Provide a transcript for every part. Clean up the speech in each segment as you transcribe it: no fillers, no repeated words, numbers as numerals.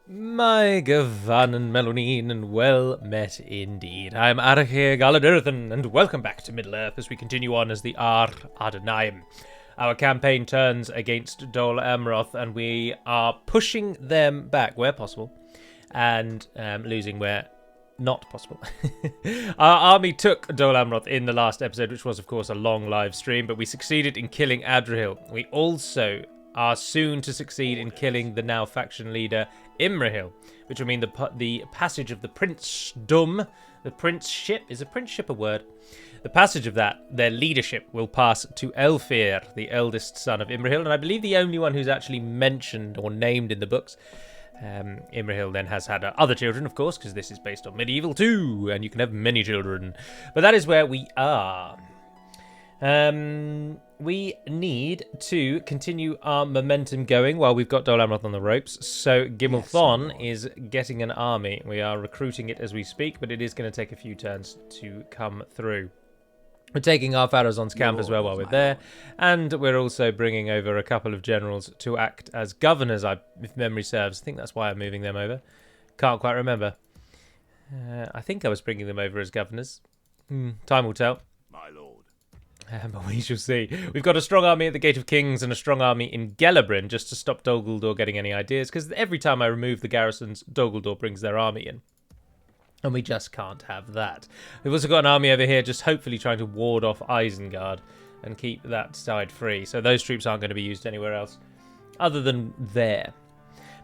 My Gavan and Melanine, and well met indeed. I'm Ar-Adûnâim, and welcome back to Middle-earth as we continue on as the Ar-Adûnâim. Our campaign turns against Dol Amroth, and we are pushing them back where possible, and losing where not possible. Our army took Dol Amroth in the last episode, which was, of course, a long live stream, but we succeeded in killing Adrian. We also are soon to succeed in killing the now faction leader Imrahil, which will mean the passage of the princedom, the princeship, is a princeship a word? The passage of that, their leadership, will pass to Elfir, the eldest son of Imrahil, and I believe the only one who's actually mentioned or named in the books. Imrahil then has had other children, of course, because this is based on medieval too, and you can have many children. But that is where we are. We need to continue our momentum going while we've got Dol Amroth on the ropes. So Gimmelthon is getting an army. We are recruiting it as we speak, but it is going to take a few turns to come through. We're taking our Pharazon's camp as well while we're there, and we're also bringing over a couple of generals to act as governors, if memory serves. I think that's why I'm moving them over. Can't quite remember. I think I was bringing them over as governors. Time will tell. My lord. But we shall see. We've got a strong army at the Gate of Kings and a strong army in Gelabrin just to stop Dol Guldur getting any ideas, because every time I remove the garrisons, Dol Guldur brings their army in. And we just can't have that. We've also got an army over here just hopefully trying to ward off Isengard and keep that side free. So those troops aren't going to be used anywhere else other than there.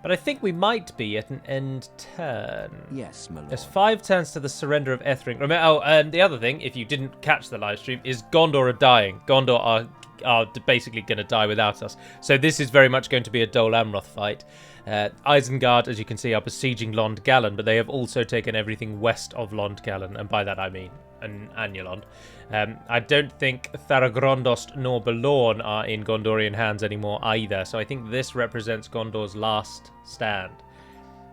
But I think we might be at an end turn. Yes, my lord. There's 5 turns to the surrender of Ethring. Oh, and the other thing, if you didn't catch the live stream, is Gondor are dying. Gondor are basically going to die without us. So this is very much going to be a Dol Amroth fight. Isengard, as you can see, are besieging Lond Gallen, but they have also taken everything west of Lond Gallen, and by that I mean Anulond. I don't think Tharagrondost nor Belorn are in Gondorian hands anymore either, so I think this represents Gondor's last stand.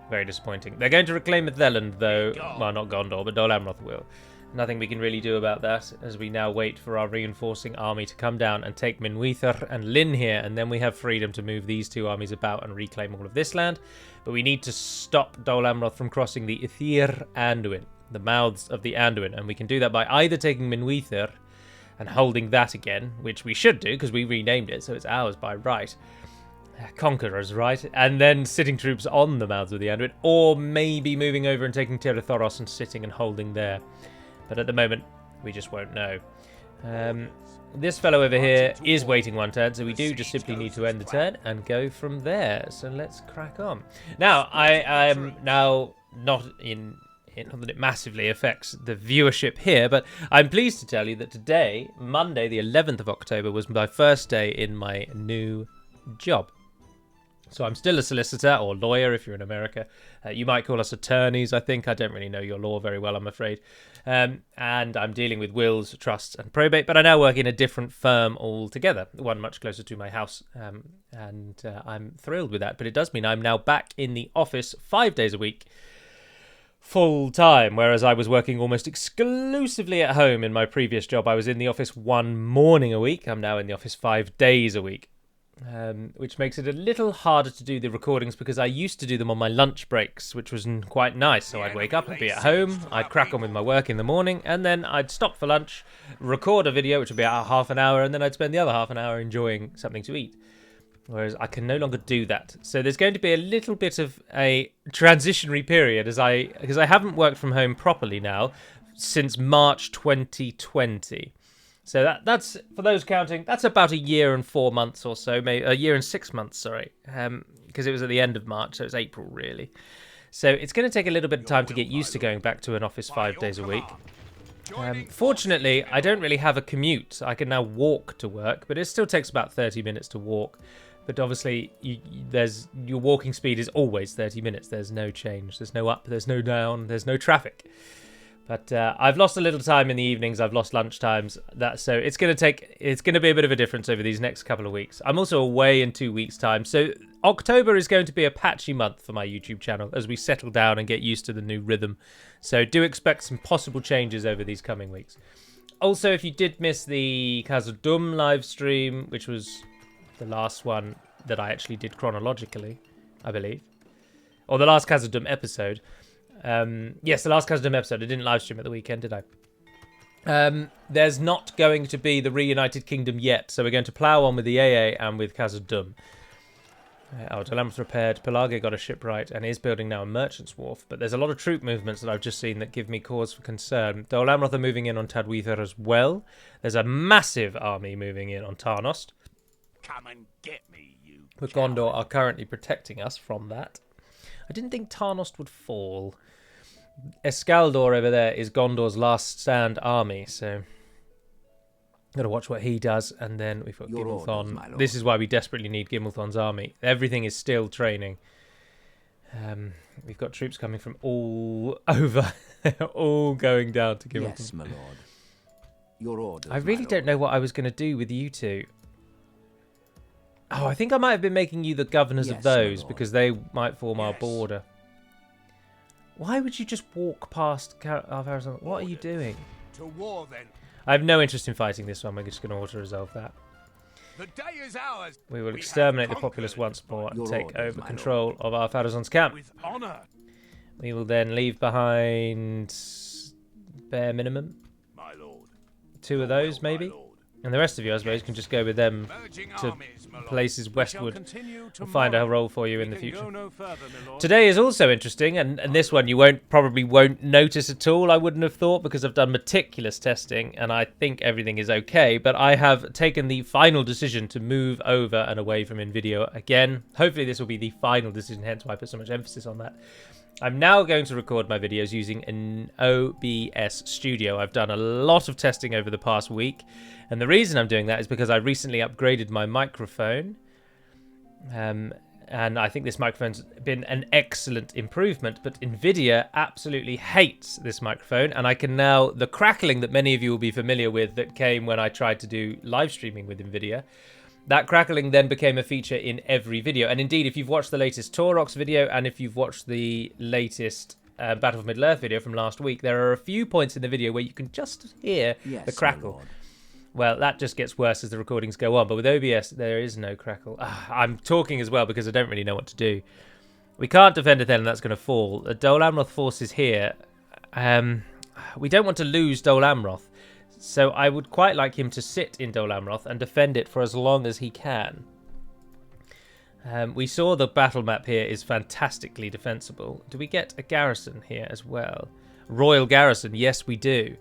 Very disappointing. They're going to reclaim Atheland, though. Well, not Gondor, but Dol Amroth will. Nothing we can really do about that, as we now wait for our reinforcing army to come down and take Minwether and Lynn here, and then we have freedom to move these two armies about and reclaim all of this land. But we need to stop Dol Amroth from crossing the Ithir Anduin, the mouths of the Anduin, and we can do that by either taking Minwether and holding that again, which we should do because we renamed it, so it's ours by right. Conquerors, right? And then sitting troops on the mouths of the Anduin, or maybe moving over and taking Terathoros and sitting and holding there. But at the moment, we just won't know. This fellow over here is waiting one turn, so we do just simply need to end the turn and go from there. So let's crack on. Now, I am now not that it massively affects the viewership here, but I'm pleased to tell you that today, Monday, the 11th of October, was my first day in my new job. So I'm still a solicitor, or lawyer if you're in America. You might call us attorneys, I think. I don't really know your law very well, I'm afraid. And I'm dealing with wills, trusts, and probate, but I now work in a different firm altogether, one much closer to my house, and I'm thrilled with that. But it does mean I'm now back in the office 5 days a week, full time, whereas I was working almost exclusively at home in my previous job. I was in the office 1 morning a week. I'm now in the office 5 days a week. Which makes it a little harder to do the recordings because I used to do them on my lunch breaks, which was quite nice. So I'd wake up, I'd be at home, I'd crack on with my work in the morning, and then I'd stop for lunch, record a video, which would be about half an hour, and then I'd spend the other half an hour enjoying something to eat. Whereas I can no longer do that. So there's going to be a little bit of a transitionary period because I haven't worked from home properly now since March 2020. So that's, for those counting, that's about 1 year and 4 months or so, maybe 1 year and 6 months, sorry, because it was at the end of March, so it's April, really. So it's going to take a little bit of time to get used to going back to an office 5 days a week. Fortunately, I don't really have a commute. I can now walk to work, but it still takes about 30 minutes to walk. But obviously, your walking speed is always 30 minutes. There's no change. There's no up, there's no down, there's no traffic. But I've lost a little time in the evenings. I've lost lunch times. So it's going to be a bit of a difference over these next couple of weeks. I'm also away in 2 weeks' time. So October is going to be a patchy month for my YouTube channel as we settle down and get used to the new rhythm. So do expect some possible changes over these coming weeks. Also, if you did miss the Khazad-dûm live stream, which was the last one that I actually did chronologically, I believe. Or the last Khazad-dûm episode. Yes, the last Khazad-dûm episode. I didn't live stream at the weekend, did I? There's not going to be the reunited kingdom yet, so we're going to plough on with the AA and with Khazad-dûm. Dol Amroth repaired, Pelagia got a shipwright and is building now a merchant's wharf, but there's a lot of troop movements that I've just seen that give me cause for concern. Dol Amroth are moving in on Tadweether as well. There's a massive army moving in on Tarnost. Come and get me, you But Gondor are currently protecting us from that. I didn't think Tarnost would fall. Escaldor over there is Gondor's last stand army, so gotta watch what he does. And then we've got Gimmelthon. This is why we desperately need Gimmelthon's army. Everything is still training. We've got troops coming from all over. They're all going down to Gimmelthon. Yes, my lord. Your orders, I really don't know what I was going to do with you two. Oh, I think I might have been making you the governors of those because they might form our border. Why would you just walk past Ar-Adûnâim? What are you doing? To war, then. I have no interest in fighting this one. We're just going to auto-resolve that. The day is ours. We will exterminate the populace once more and take over control of Ar-Adûnâim's camp. With honor. We will then leave behind bare minimum. My lord. 2 of those, maybe? And the rest of you, I suppose, can just go with them to places westward. We'll find a role for you in the future. Today is also interesting, and this one you probably won't notice at all, I wouldn't have thought, because I've done meticulous testing, and I think everything is okay. But I have taken the final decision to move over and away from NVIDIA again. Hopefully this will be the final decision, hence why I put so much emphasis on that. I'm now going to record my videos using an OBS studio. I've done a lot of testing over the past week, and the reason I'm doing that is because I recently upgraded my microphone, and I think this microphone's been an excellent improvement, but NVIDIA absolutely hates this microphone, and I can now, the crackling that many of you will be familiar with that came when I tried to do live streaming with NVIDIA, that crackling then became a feature in every video. And indeed, if you've watched the latest Taurox video and if you've watched the latest Battle of Middle-earth video from last week, there are a few points in the video where you can just hear the crackle. Well, that just gets worse as the recordings go on. But with OBS, there is no crackle. I'm talking as well because I don't really know what to do. We can't defend it then, and that's going to fall. The Dol Amroth force is here. We don't want to lose Dol Amroth. So I would quite like him to sit in Dol Amroth and defend it for as long as he can. We saw the battle map here is fantastically defensible. Do we get a garrison here as well? Royal garrison, yes we do.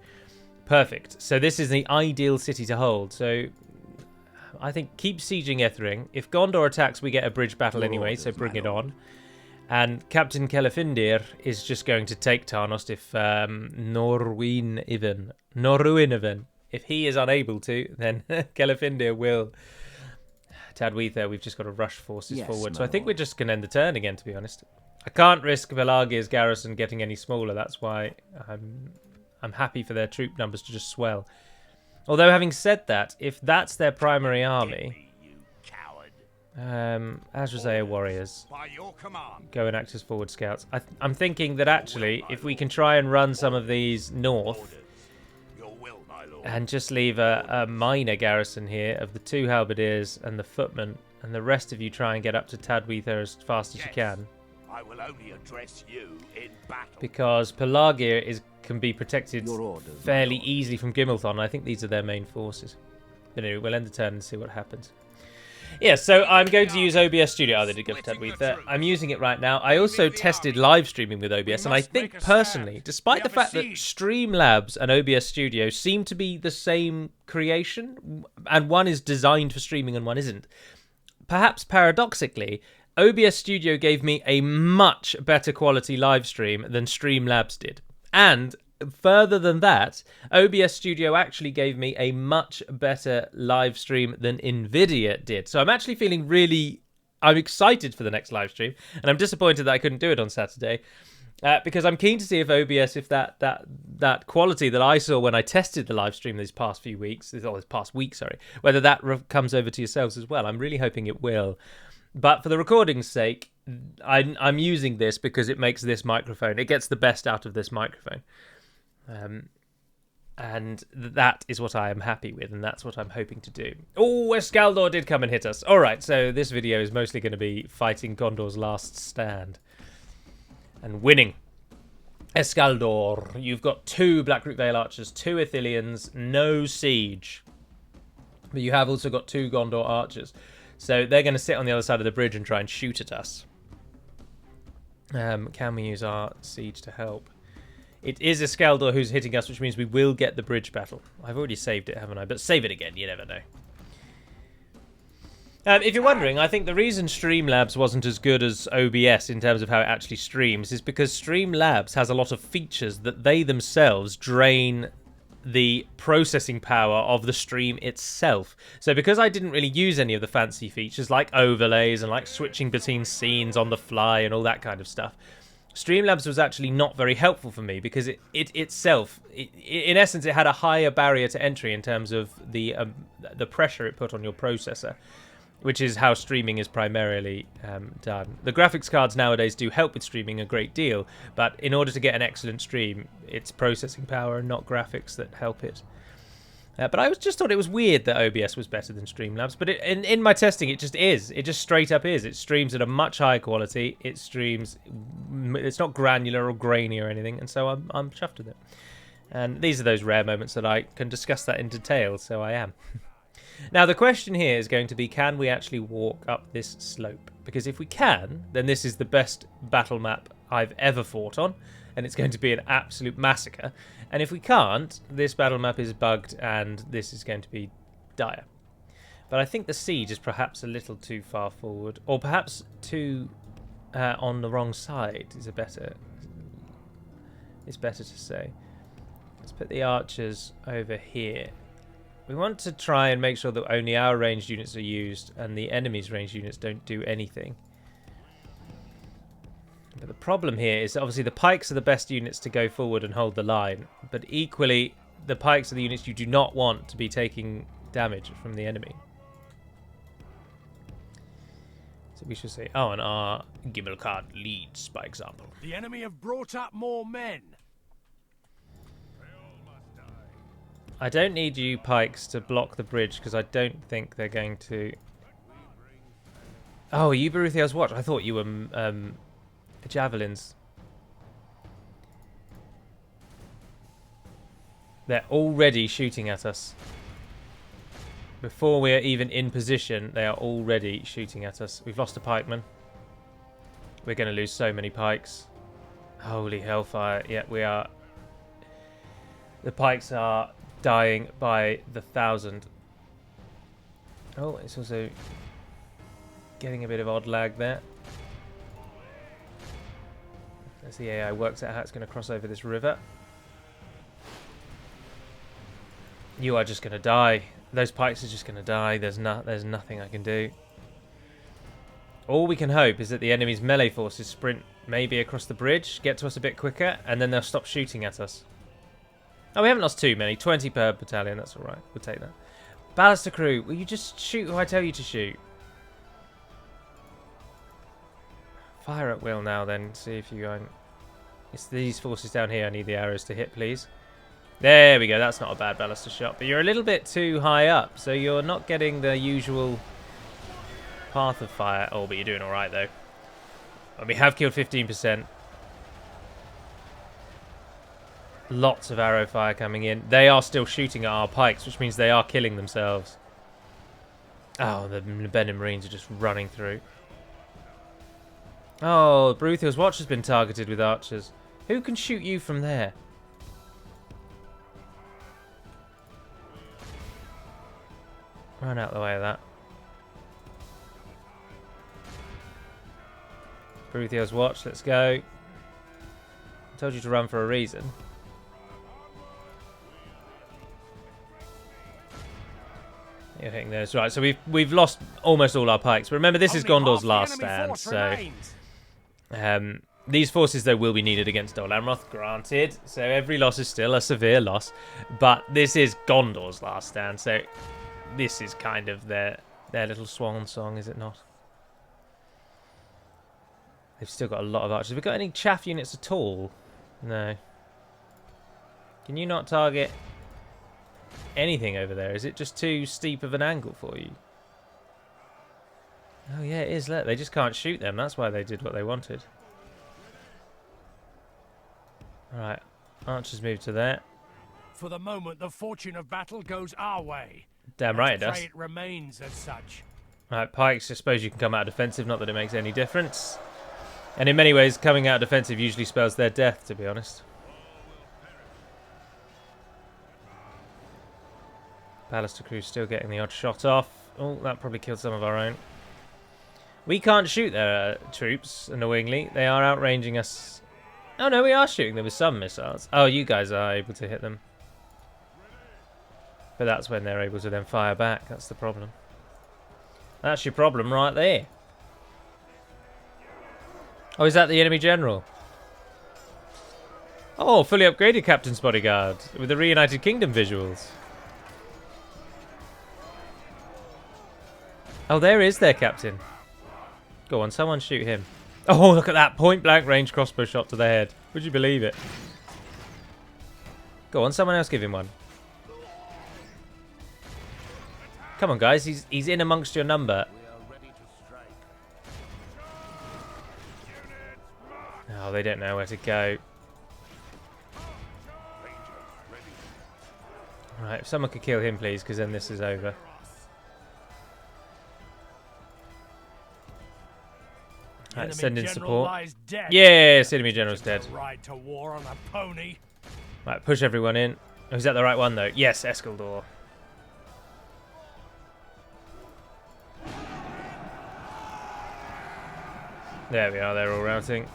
Perfect. So this is the ideal city to hold. So I think keep sieging Ethring. If Gondor attacks, we get a bridge battle anyway, so bring it on. And Captain Celefindir is just going to take Tarnost if Noruiniven, if he is unable to, then Celefindir will. Tadweether, we've just got to rush forces forward. So I think we're just going to end the turn again, to be honest. I can't risk Pelagia's garrison getting any smaller. That's why I'm happy for their troop numbers to just swell. Although, having said that, if that's their primary army, Azrazea warriors go and act as forward scouts. I'm thinking that actually, if we can try and run some of these north and just leave a minor garrison here of the 2 halberdiers and the footmen, and the rest of you try and get up to Tadweether as fast as you can. I will only address you in battle. Because Pelagia can be protected fairly easily from Gimmelthon. I think these are their main forces. But anyway, we'll end the turn and see what happens. Yeah, so I'm going to use OBS Studio. Oh, they did go for Tadweether. I'm using it right now. I also tested live streaming with OBS, and I think personally, despite the fact that Streamlabs and OBS Studio seem to be the same creation, and one is designed for streaming and one isn't, perhaps paradoxically, OBS Studio gave me a much better quality live stream than Streamlabs did. And further than that, OBS Studio actually gave me a much better live stream than NVIDIA did. So I'm actually feeling I'm excited for the next live stream, and I'm disappointed that I couldn't do it on Saturday, because I'm keen to see if OBS, if that quality that I saw when I tested the live stream this past week, whether that comes over to yourselves as well. I'm really hoping it will. But for the recording's sake, I'm using this because it makes this microphone, it gets the best out of this microphone. And that is what I am happy with, and that's what I'm hoping to do. Oh, Escaldor did come and hit us. All right, so this video is mostly going to be fighting Gondor's last stand. and winning. Escaldor, you've got 2 Blackroot Vale archers, 2 Ithilians, no siege. But you have also got 2 Gondor archers. So they're going to sit on the other side of the bridge and try and shoot at us. Can we use our siege to help? It is Escaldor who's hitting us, which means we will get the bridge battle. I've already saved it, haven't I? But save it again, you never know. If you're wondering, I think the reason Streamlabs wasn't as good as OBS in terms of how it actually streams is because Streamlabs has a lot of features that they themselves drain the processing power of the stream itself. So because I didn't really use any of the fancy features like overlays and like switching between scenes on the fly and all that kind of stuff, Streamlabs was actually not very helpful for me because it itself, in essence, it had a higher barrier to entry in terms of the pressure it put on your processor, which is how streaming is primarily done. The graphics cards nowadays do help with streaming a great deal, but in order to get an excellent stream, it's processing power and not graphics that help it. But I just thought it was weird that OBS was better than Streamlabs, but in my testing, it just is. It just straight up is. It streams at a much higher quality. It streams, it's not granular or grainy or anything, and so I'm chuffed with it. And these are those rare moments that I can discuss that in detail, so I am. Now, the question here is going to be, can we actually walk up this slope? Because if we can, then this is the best battle map I've ever fought on, and it's going to be an absolute massacre. And if we can't, this battle map is bugged, and this is going to be dire. But I think the siege is perhaps a little too far forward, or perhaps too on the wrong side is better to say. Let's put the archers over here. We want to try and make sure that only our ranged units are used and the enemy's ranged units don't do anything. But the problem here is that obviously the pikes are the best units to go forward and hold the line, but equally the pikes are the units you do not want to be taking damage from the enemy. So we should say, oh, and our Gimmelkart leads, by example. The enemy have brought up more men. I don't need you pikes to block the bridge because I don't think they're going to... Oh, are you Baruthiel's Watch? I thought you were javelins. They're already shooting at us. Before we're even in position, they are already shooting at us. We've lost a pikeman. We're going to lose so many pikes. Holy hellfire. Yeah, we are. The pikes are dying by the 1,000. Oh, it's also getting a bit of odd lag there. As the AI works out how it's going to cross over this river. You are just going to die. Those pikes are just going to die. There's nothing I can do. All we can hope is that the enemy's melee forces sprint maybe across the bridge, get to us a bit quicker, and then they'll stop shooting at us. Oh, we haven't lost too many. 20 per battalion. That's all right. We'll take that. Ballister crew, will you just shoot who I tell you to shoot? Fire at will now, then. See if you go. It's these forces down here I need the arrows to hit, please. There we go. That's not a bad Ballister shot. But you're a little bit too high up, so you're not getting the usual path of fire. Oh, but you're doing all right, though. And we have killed 15%. Lots of arrow fire coming in. They are still shooting at our pikes, which means they are killing themselves. Oh, the Benin Marines are just running through. Oh, Baruthiel's Watch has been targeted with archers. Who can shoot you from there? Run out the way of that. Baruthiel's Watch, let's go. I told you to run for a reason. You're hitting those. Right, so we've lost almost all our pikes. But remember, this is Gondor's last stand, so... these forces, though, will be needed against Dol Amroth, granted. So every loss is still a severe loss. But this is Gondor's last stand, so this is kind of their little swan song, is it not? They've still got a lot of archers. Have we got any chaff units at all? No. Can you not target anything over there? Is it just too steep of an angle for you? Oh yeah, it is. Look, they just can't shoot them. That's why they did what they wanted. Alright, archers move to there. For the moment, the fortune of battle goes our way. Damn right it Let's does. pray it remains as such. Alright, pikes, I suppose you can come out defensive, not that it makes any difference. And in many ways, coming out defensive usually spells their death, to be honest. Ballister crew still getting the odd shot off. Oh, that probably killed some of our own. We can't shoot their troops, annoyingly. They are outranging us. Oh no, we are shooting them with some missiles. Oh, you guys are able to hit them. But that's when they're able to then fire back. That's the problem. That's your problem right there. Oh, is that the enemy general? Oh, fully upgraded Captain's Bodyguard with the Reunited Kingdom visuals. Oh, there is their captain. Go on, someone shoot him. Oh, look at that point-blank range crossbow shot to the head. Would you believe it? Go on, someone else give him one. Come on, guys. He's in amongst your number. Oh, they don't know where to go. Right, if someone could kill him, please, because then this is over. Right, send in support. Yes, enemy general's dead. Ride to war on a pony. Right, push everyone in. Oh, is that the right one, though? Yes, Escaldor. There we are, they're all routing.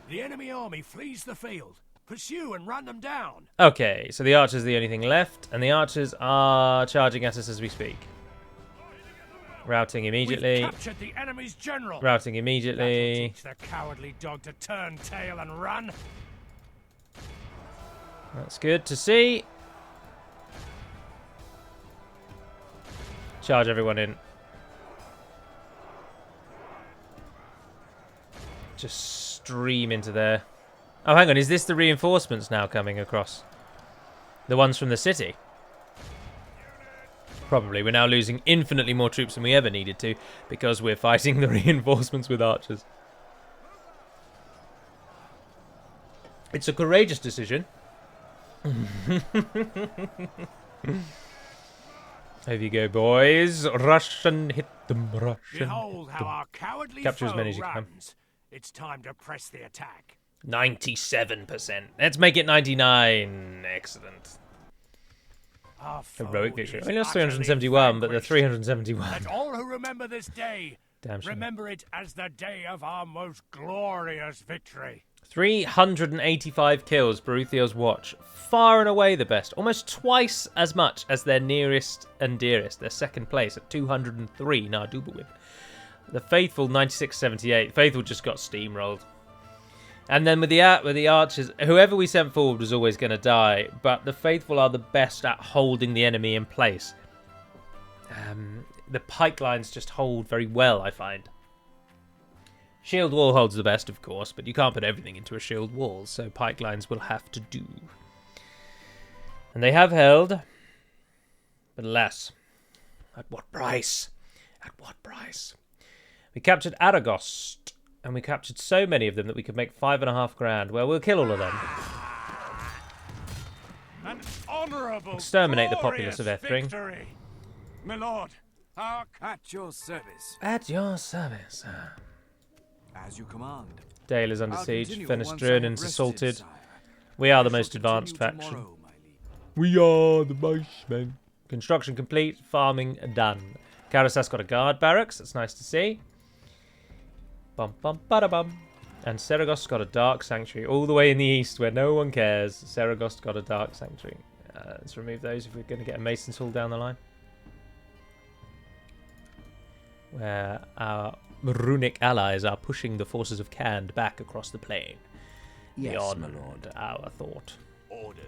The enemy army flees the field. Pursue and run them down. Okay, so the archers are the only thing left, and the archers are charging at us as we speak. Routing immediately. We've captured the enemy's general. Routing immediately. Teach the cowardly dog to turn tail and run. That's good to see. Charge everyone in. Just stream into there. Oh, hang on. Is this the reinforcements now coming across? The ones from the city? Probably. We're now losing infinitely more troops than we ever needed to because we're fighting the reinforcements with archers. It's a courageous decision. There you go, boys. Russian, hit them, Russian. Behold how our cowardly Capture as foe many as you can. runs. It's time to press the attack. 97%. Let's make it 99. Excellent. Our foe Heroic victory. is I mean, that's utterly 371, but the vanquished. 371. Let all who remember this day Damn shame. remember it as the day of our most glorious victory. 385 kills, Baruthiel's watch. Far and away the best. Almost twice as much as their nearest and dearest. Their second place at 203, Nardubawib. The Faithful, 96-78. Faithful just got steamrolled. And then with the archers, whoever we sent forward was always going to die. But the Faithful are the best at holding the enemy in place. The pike lines just hold very well, I find. Shield wall holds the best, of course, but you can't put everything into a shield wall, so pike lines will have to do. And they have held, but alas, at what price? At what price? We captured Aragost, and we captured so many of them that we could make 5.5 grand. Well, we'll kill all of them. An honourable, Exterminate the populace of Ethring. victory. My lord, our At your service. At your service. As you command. Dale is under I'll siege. continue Fenris once I Dronan's have rested, assaulted. sire. We are the I shall most advanced continue faction. tomorrow, my liege. We are the Bushmen. Construction complete. Farming done. Karasas got a guard barracks. That's nice to see. Bum bum bada bum. And Saragost got a dark sanctuary all the way in the east where no one cares. Saragost got a dark sanctuary. Let's remove those if we're going to get a Mason's Hall down the line. Where our runic allies are pushing the forces of Khand back across the plain. Yes, Beyond my lord. our thought. orders.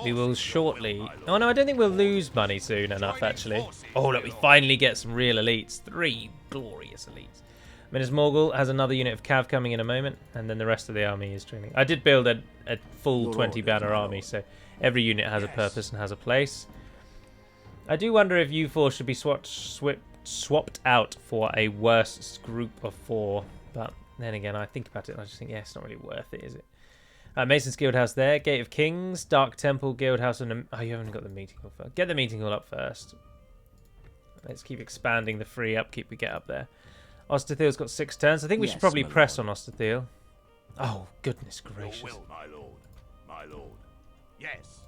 We will shortly... Oh no, I don't think we'll lose money soon enough, actually. Oh look, we finally get some real elites. 3 glorious elites. Minas Morgul has another unit of cav coming in a moment, and then the rest of the army is training. I did build a full 20-banner army, so every unit has a purpose and has a place. I do wonder if U4 should be swapped out for a worse group of 4, but then again, I think about it and I just think, yeah, it's not really worth it, is it? Mason's Guildhouse there. Gate of Kings, Dark Temple, Guildhouse, and... Oh, you haven't got the meeting hall first. Get the meeting hall up first. Let's keep expanding the free upkeep we get up there. Osterthiel's got 6 turns. I think we should probably press on Osterthiel. Oh, goodness gracious. Your will, my lord. My lord. Yes.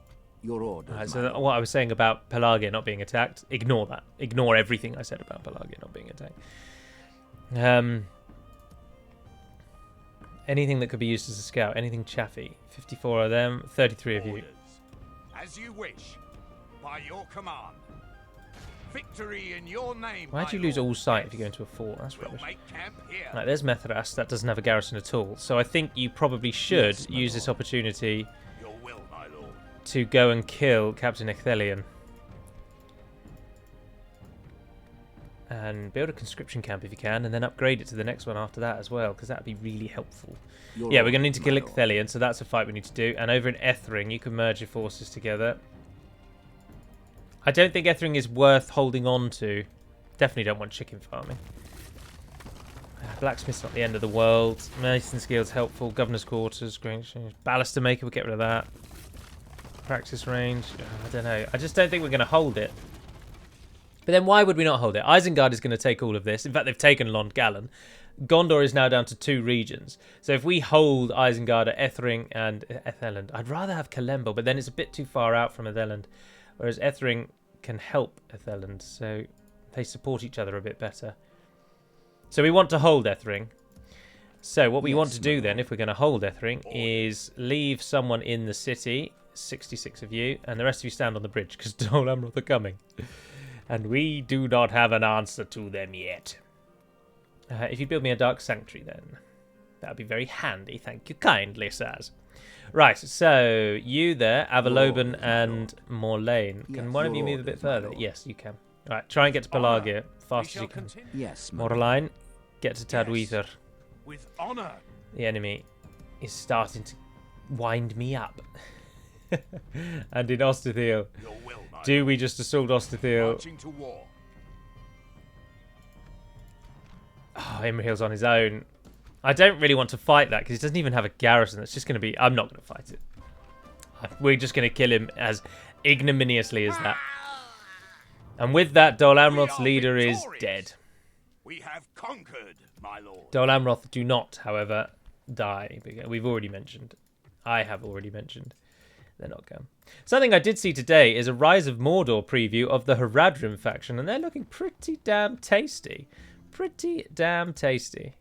Your orders. Right, so what I was saying about Pelagia not being attacked, ignore that. Ignore everything I said about Pelagia not being attacked. Anything that could be used as a scout. Anything chaffy. 54 of them, 33 of you. Orders. As you wish. By your command. Victory in your name. Why'd you lose all sight if you go into a fort? That's rubbish. Make camp here. Right, there's Methras. That doesn't have a garrison at all. So I think you probably should use this opportunity Your will, my lord. to go and kill Captain Ecthelion. And build a conscription camp if you can, and then upgrade it to the next one after that as well, because that would be really helpful. Yeah, we're going to need to kill Ecthelion, so that's a fight we need to do. And over in Ethring, you can merge your forces together. I don't think Ethring is worth holding on to. Definitely don't want chicken farming. Blacksmith's not the end of the world. Mason's Guild's helpful. Governor's Quarters, Baluster Maker, we'll get rid of that. Practice range, I don't know. I just don't think we're going to hold it. But then why would we not hold it? Isengard is going to take all of this. In fact, they've taken Lond Gallen. Gondor is now down to 2 regions. So if we hold Isengard at Ethring and Etheland, I'd rather have Kalembo, but then it's a bit too far out from Etheland. Whereas Ethring can help Etheland, so they support each other a bit better. So we want to hold Ethring. So what we want to do then, if we're going to hold Ethring, is leave someone in the city, 66 of you, and the rest of you stand on the bridge, because Dol Amroth are coming. And we do not have an answer to them yet. If you build me a Dark Sanctuary, then that would be very handy. Thank you kindly, sirs. Right, so you there, Avaloban and Morlane. Can one of you move a bit further? Yes, you can. Right, try and get to Pelagia fast as you can. Yes, Morlane, get to Tadweether. With honor. The enemy is starting to wind me up. And in Osterthiel, do we just assault Osterthiel? Oh, Imrahil's on his own. I don't really want to fight that because he doesn't even have a garrison. It's just going to be... I'm not going to fight it. We're just going to kill him as ignominiously as that. And with that, Dol Amroth's leader is dead. We have conquered, my lord. Dol Amroth do not, however, die. We've already mentioned. I have already mentioned. They're not going. Something I did see today is a Rise of Mordor preview of the Haradrim faction, and they're looking pretty damn tasty. Pretty damn tasty.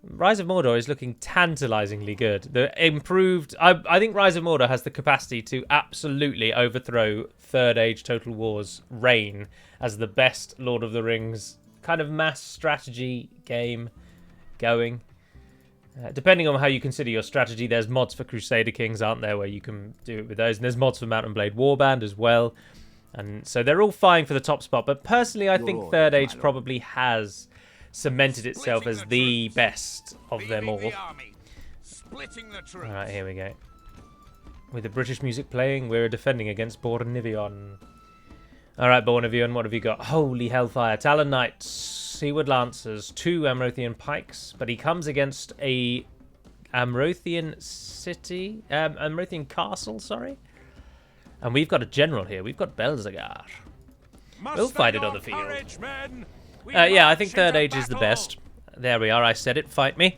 Rise of Mordor is looking tantalizingly good. The improved... I think Rise of Mordor has the capacity to absolutely overthrow Third Age Total War's reign as the best Lord of the Rings kind of mass strategy game going. Depending on how you consider your strategy, there's mods for Crusader Kings, aren't there, where you can do it with those. And there's mods for Mount and Blade Warband as well. And so they're all vying for the top spot. But personally, I think Third Age probably has cemented itself as the best of them all. Alright, here we go. With the British music playing, we're defending against Bornivion. Alright, Bornivion, what have you got? Holy Hellfire. Talon Knights, Seaward Lancers, 2 Amrothian Pikes, but he comes against a Amrothian city, Amrothian castle, sorry. And we've got a general here. We've got Belzegar. We'll fight it on the field. Yeah, I think Third Age is the best. There we are, I said it, fight me.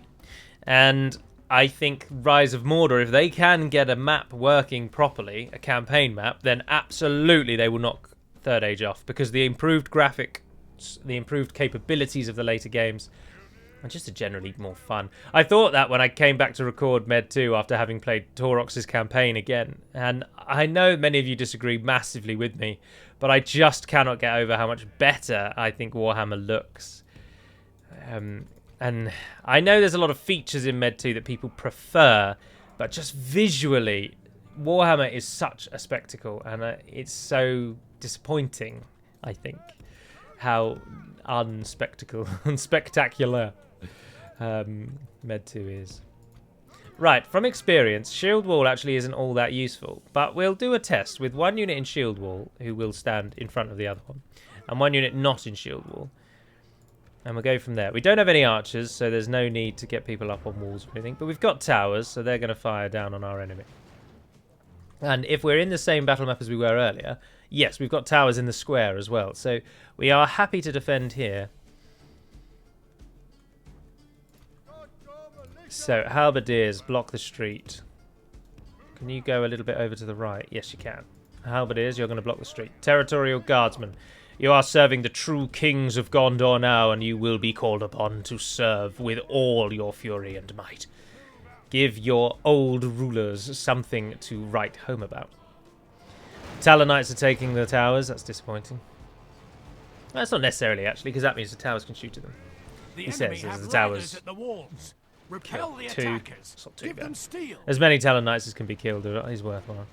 And I think Rise of Mordor, if they can get a map working properly, a campaign map, then absolutely they will knock Third Age off, because the improved graphics, the improved capabilities of the later games are just generally more fun. I thought that when I came back to record Med 2 after having played Torox's campaign again, and I know many of you disagree massively with me, but I just cannot get over how much better I think Warhammer looks. And I know there's a lot of features in Med 2 that people prefer, but just visually, Warhammer is such a spectacle, and it's so disappointing, I think, how unspectacular Med 2 is. Right, from experience, Shield Wall actually isn't all that useful, but we'll do a test with 1 unit in Shield Wall, who will stand in front of the other one, and 1 unit not in Shield Wall. And we'll go from there. We don't have any archers, so there's no need to get people up on walls or anything. But we've got towers, so they're going to fire down on our enemy. And if we're in the same battle map as we were earlier, yes, we've got towers in the square as well. So we are happy to defend here. So halberdiers block the street. Can you go a little bit over to the right? Yes, you can. Halberdiers, you're going to block the street. Territorial guardsmen. You are serving the true kings of Gondor now, and you will be called upon to serve with all your fury and might. Give your old rulers something to write home about. Talonites are taking the towers. That's disappointing. That's not necessarily, actually, because that means the towers can shoot at them. He says there's the towers. At the walls. Repel the Two. attackers. It's not too Give bad. them steel. As many Talonites as can be killed is worthwhile.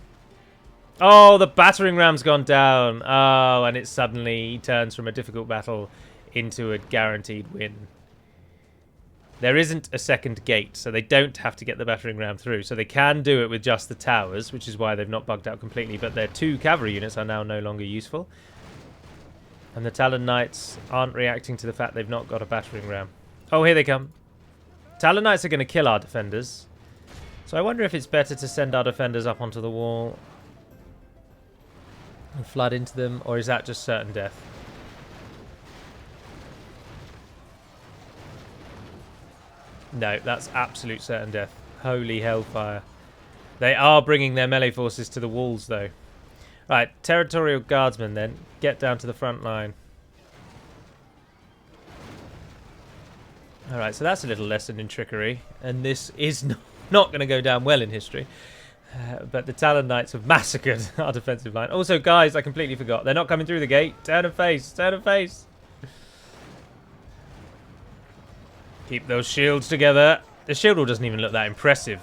Oh, the battering ram's gone down. Oh, and it suddenly turns from a difficult battle into a guaranteed win. There isn't a second gate, so they don't have to get the battering ram through. So they can do it with just the towers, which is why they've not bugged out completely. But their 2 cavalry units are now no longer useful. And the Talon Knights aren't reacting to the fact they've not got a battering ram. Oh, here they come. Talon Knights are going to kill our defenders. So I wonder if it's better to send our defenders up onto the wall and flood into them, or is that just certain death? No, that's absolute certain death. Holy hellfire. They are bringing their melee forces to the walls, though. Right, territorial guardsmen, then. Get down to the front line. Alright, so that's a little lesson in trickery. And this is not going to go down well in history. But the Talon Knights have massacred our defensive line. Also, guys, I completely forgot. They're not coming through the gate. Turn and face. Turn and face. Keep those shields together. The shield wall doesn't even look that impressive.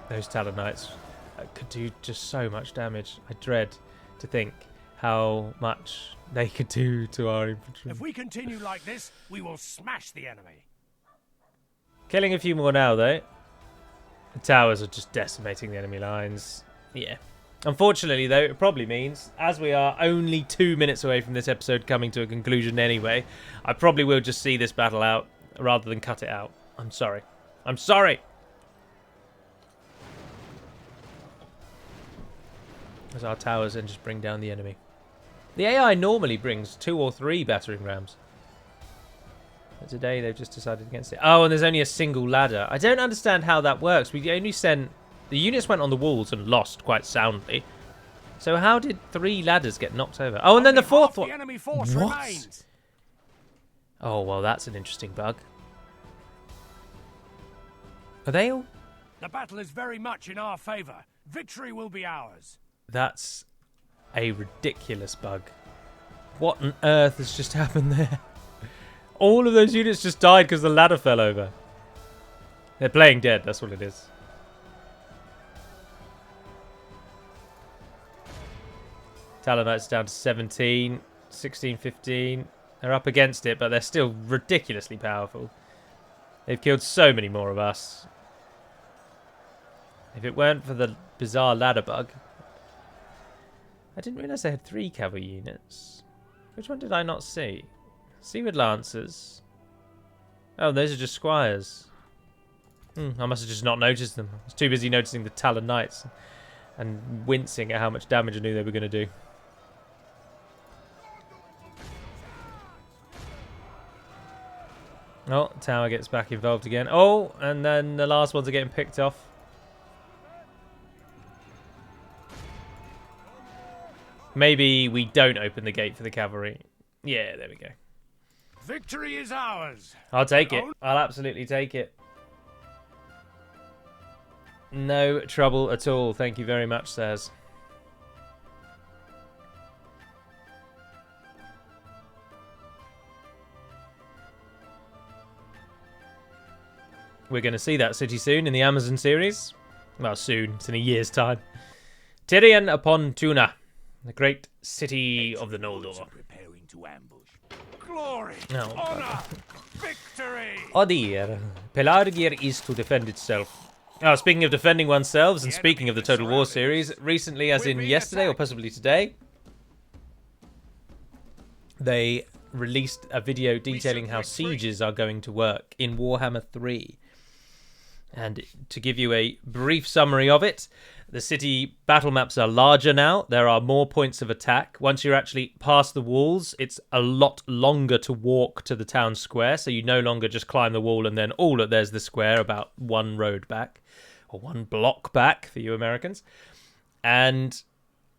Those Talon Knights could do just so much damage. I dread to think how much they could do to our infantry. If we continue like this, we will smash the enemy. Killing a few more now, though. The towers are just decimating the enemy lines. Yeah. Unfortunately, though, it probably means, as we are only 2 minutes away from this episode coming to a conclusion anyway, I probably will just see this battle out rather than cut it out. I'm sorry. I'm sorry! As our towers and just bring down the enemy. The AI normally brings 2 or 3 battering rams. But today they've just decided against it. Oh, and there's only a single ladder. I don't understand how that works. We only sent... The units went on the walls and lost quite soundly. So how did 3 ladders get knocked over? Oh, and then the 4th one... The enemy force What? remains. Oh, well, that's an interesting bug. Are they all... The battle is very much in our favour. Victory will be ours. That's a ridiculous bug. What on earth has just happened there? All of those units just died because the ladder fell over. They're playing dead, that's what it is. Talonites down to 17, 16, 15. They're up against it, but they're still ridiculously powerful. They've killed so many more of us. If it weren't for the bizarre ladder bug... I didn't realise they had 3 cavalry units. Which one did I not see? Seaward Lancers. Oh, those are just squires. I must have just not noticed them. I was too busy noticing the Talon Knights and wincing at how much damage I knew they were going to do. Oh, tower gets back involved again. Oh, and then the last ones are getting picked off. Maybe we don't open the gate for the cavalry. Yeah, there we go. Victory is ours. I'll take it. I'll absolutely take it. No trouble at all. Thank you very much, sirs. We're going to see that city soon in the Amazon series. Well, soon. It's in a year's time. Tyrion upon Tuna. The great city of the Noldor. Preparing to ambush. Glory, No, honor, victory. Odir. Pelargir is to defend itself. Oh, speaking of defending oneself, and speaking of the Total War series, recently, as in yesterday or possibly today, they released a video detailing how sieges are going to work in Warhammer 3. And to give you a brief summary of it, the city battle maps are larger now. There are more points of attack. Once you're actually past the walls, it's a lot longer to walk to the town square. So you no longer just climb the wall and then, oh, look, there's the square about one road back, or one block back for you Americans. And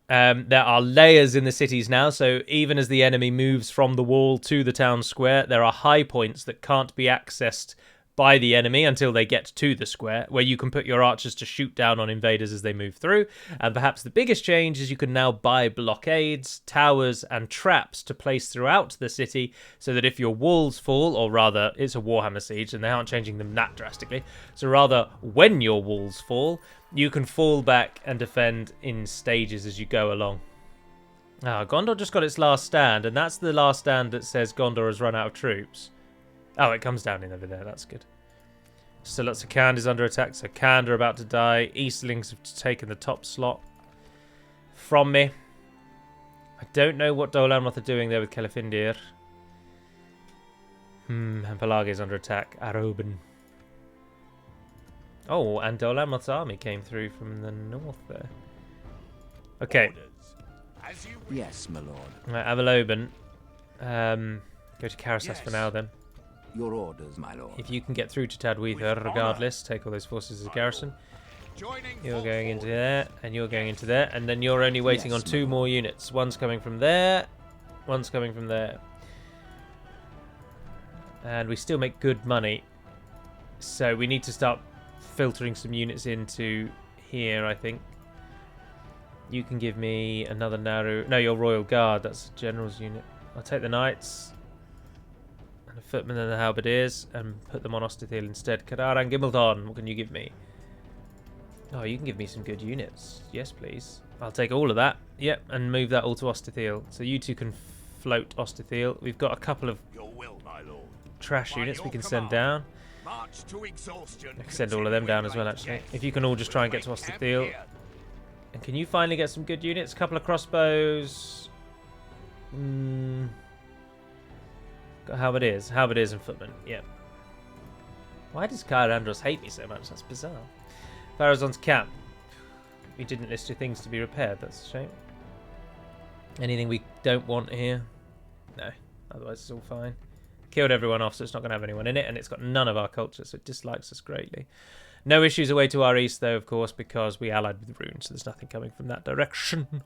there are layers in the cities now. So even as the enemy moves from the wall to the town square, there are high points that can't be accessed by the enemy until they get to the square, where you can put your archers to shoot down on invaders as they move through. And perhaps the biggest change is you can now buy blockades, towers, and traps to place throughout the city, so that if your walls fall, or rather, it's a Warhammer siege, and they aren't changing them that drastically, so rather, when your walls fall, you can fall back and defend in stages as you go along. Gondor just got its last stand, and that's the last stand that says Gondor has run out of troops. Oh, it comes down in over there. That's good. Still lots of Khand is under attack, so Khand are about to die. Eastlings have taken the top slot from me. I don't know what Dol Amroth are doing there with Celefindir. And Pelagi is under attack. Arobin. Oh, and Dol Amroth's army came through from the north there. Okay. Yes, my lord. Right, Avalobin. Go to Karasas for now then. Your orders, my lord. If you can get through to Tadweether, regardless, take all those forces as a garrison. You're going into there, and you're going into there, and then you're only waiting on 2 more units. One's coming from there, one's coming from there. And we still make good money. So we need to start filtering some units into here, I think. You can give me another Naru. No, your Royal Guard, that's a general's unit. I'll take the Knights. And the footmen and the halberdiers, and put them on Ostithil instead. Kadar and Gimmelton, what can you give me? Oh, you can give me some good units. Yes, please. I'll take all of that. Yep, and move that all to Ostithil. So you two can float Ostithil. We've got a couple of trash units we can send down. I can send all of them down as well, actually. If you can all just try and get to Ostithil. And can you finally get some good units? A couple of crossbows. Got halberdiers and footmen. Yep. Why does Kyrandros hate me so much? That's bizarre. Farazon's camp. We didn't list your things to be repaired. That's a shame. Anything we don't want here? No. Otherwise it's all fine. Killed everyone off, so it's not going to have anyone in it, and it's got none of our culture, so it dislikes us greatly. No issues away to our east, though, of course, because we allied with Rune, so there's nothing coming from that direction.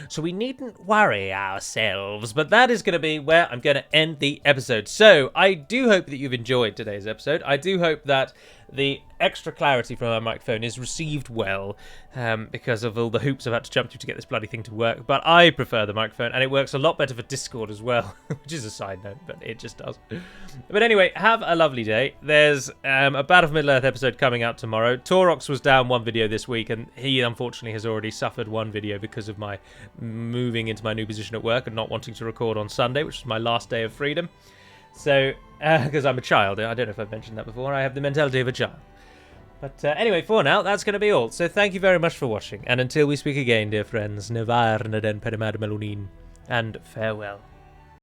So we needn't worry ourselves, but that is going to be where I'm going to end the episode. So I do hope that you've enjoyed today's episode. I do hope that the extra clarity from our microphone is received well, because of all the hoops I've had to jump through to get this bloody thing to work. But I prefer the microphone, and it works a lot better for Discord as well, which is a side note, but it just does. But anyway, have a lovely day. There's a Battle for Middle-earth episode coming out tomorrow. Torox was down one video this week, and he unfortunately has already suffered one video because of my moving into my new position at work and not wanting to record on Sunday, which is my last day of freedom. So, because I'm a child, I don't know if I've mentioned that before, I have the mentality of a child. But anyway, for now, that's going to be all. So thank you very much for watching, and until we speak again, dear friends, Nevar Naden Perimad Melunin, and farewell.